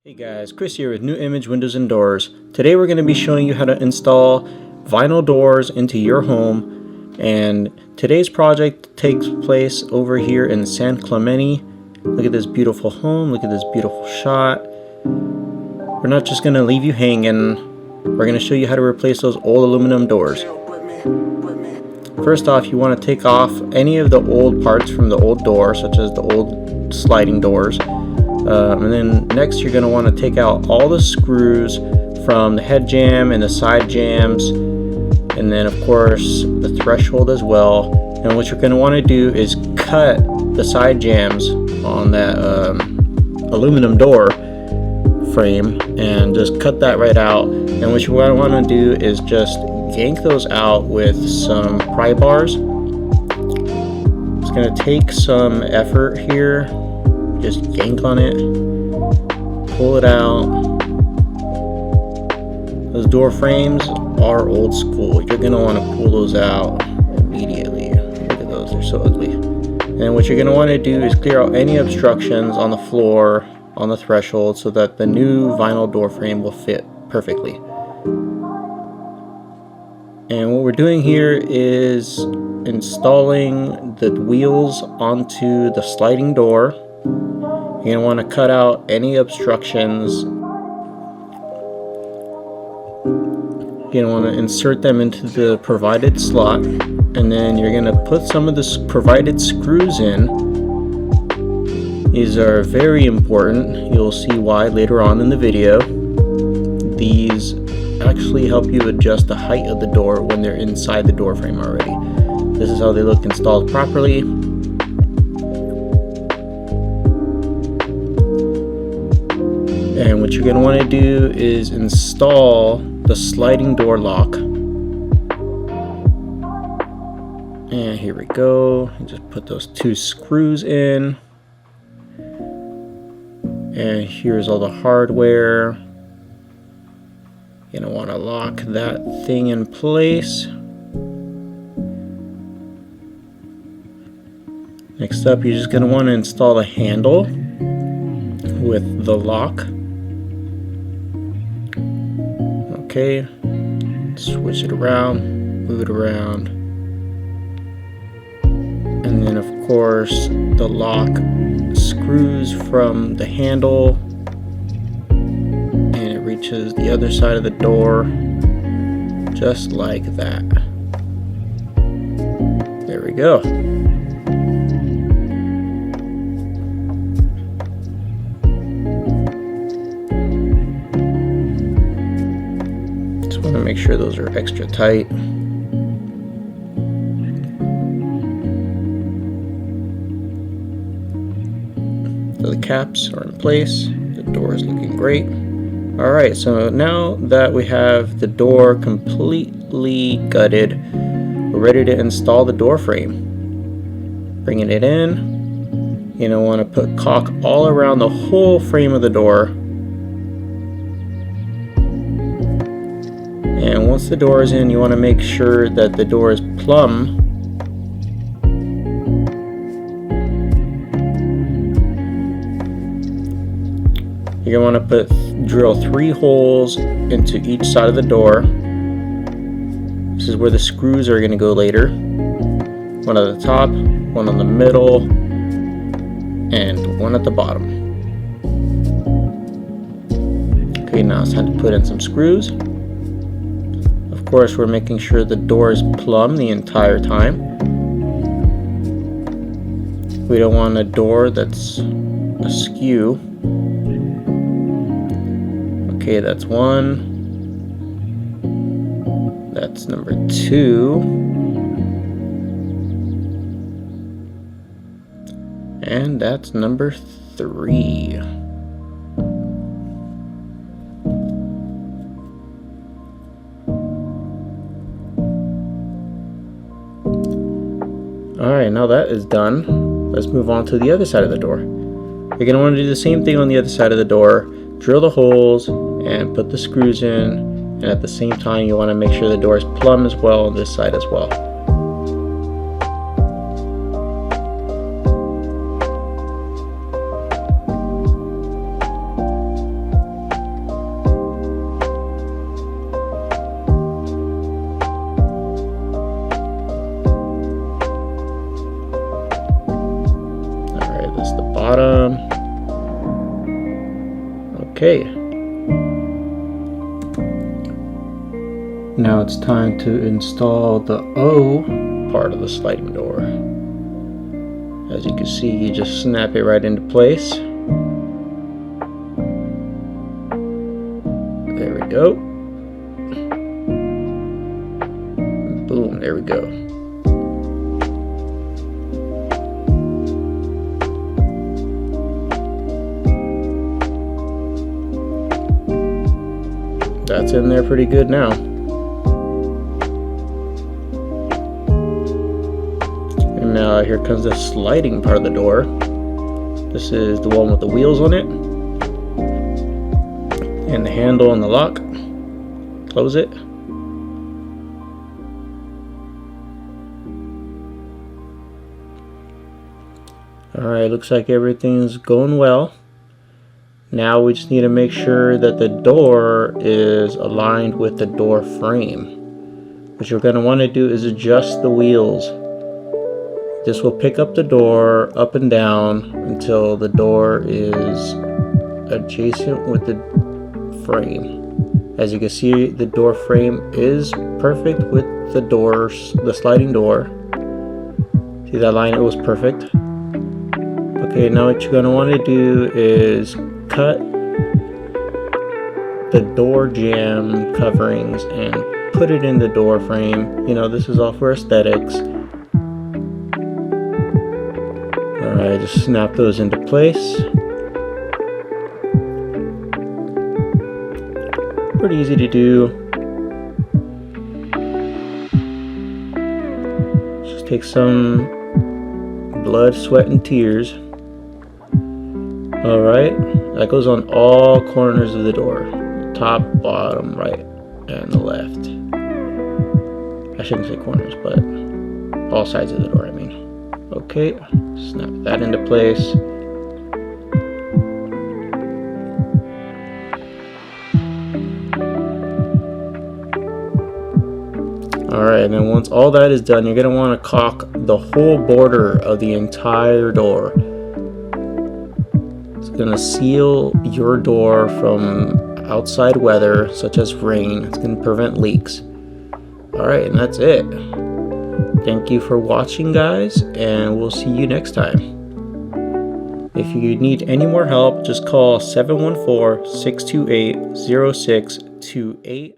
Hey guys, Chris here with NuImage Windows and Doors. Today we're going to be showing you how to install vinyl doors into your home, and today's project takes place over here in San Clemente. Look at this beautiful home, look at this beautiful shot. We're not just going to leave you hanging, we're going to show you how to replace those old aluminum doors. First off, you want to take off any of the old parts from the old door, such as the old sliding doors. And then next you're going to want to take out all the screws from the head jamb and the side jambs, and then of course the threshold as well. And what you're going to want to do is cut the side jambs on that aluminum door frame, and just cut that right out. And what you want to do is just yank those out with some pry bars. It's going to take some effort here. Just yank on it, pull it out. Those door frames are old school. You're going to want to pull those out immediately. Look at those, they're so ugly. And what you're going to want to do is clear out any obstructions on the floor, on the threshold, so that the new vinyl door frame will fit perfectly. And what we're doing here is installing the wheels onto the sliding door. You're going to want to cut out any obstructions. You're going to want to insert them into the provided slot, and then you're going to put some of the provided screws in. These are very important. You'll see why later on in the video. These actually help you adjust the height of the door when they're inside the door frame already. This is how they look installed properly. And what you're going to want to do is install the sliding door lock. And here we go. Just put those two screws in. And here's all the hardware. You're going to want to lock that thing in place. Next up, you're just going to want to install the handle with the lock. Okay, switch it around, move it around, and then of course the lock screws from the handle and it reaches the other side of the door just like that. There we go. Want to make sure those are extra tight. So the caps are in place. The door is looking great. Alright, so now that we have the door completely gutted, we're ready to install the door frame. Bringing it in, you know, want to put caulk all around the whole frame of the door. And once the door is in, you want to make sure that the door is plumb. You're going to want to drill 3 holes into each side of the door. This is where the screws are going to go later. One at the top, one on the middle, and one at the bottom. Okay, now it's time to put in some screws. Of course, we're making sure the door is plumb the entire time. We don't want a door that's askew. Okay, that's one. That's number 2. And that's number 3. Alright, now that is done, let's move on to the other side of the door. You're going to want to do the same thing on the other side of the door. Drill the holes and put the screws in, and at the same time you want to make sure the door is plumb as well on this side as well. Okay. Now it's time to install the O part of the sliding door. As you can see, you just snap it right into place. There we go. Boom, there we go. That's in there pretty good now. And now here comes the sliding part of the door. This is the one with the wheels on it. And the handle and the lock. Close it. Alright, looks like everything's going well. Now we just need to make sure that the door is aligned with the door frame. What you're going to want to do is adjust the wheels. This will pick up the door up and down until the door is adjacent with the frame. As you can see, the door frame is perfect with the doors, the sliding door. See that line? It was perfect. Okay, now what you're going to want to do is cut the door jamb coverings and put it in the door frame. You know, this is all for aesthetics. Alright, just snap those into place. Pretty easy to do. Just take some blood, sweat, and tears. Alright, that goes on all corners of the door. Top, bottom, right, and the left. I shouldn't say corners, but all sides of the door, I mean. Okay, snap that into place. Alright, and then once all that is done, you're going to want to caulk the whole border of the entire door. It's going to seal your door from outside weather, such as rain. It's going to prevent leaks. Alright, and that's it. Thank you for watching, guys, and we'll see you next time. If you need any more help, just call 714-628-0628.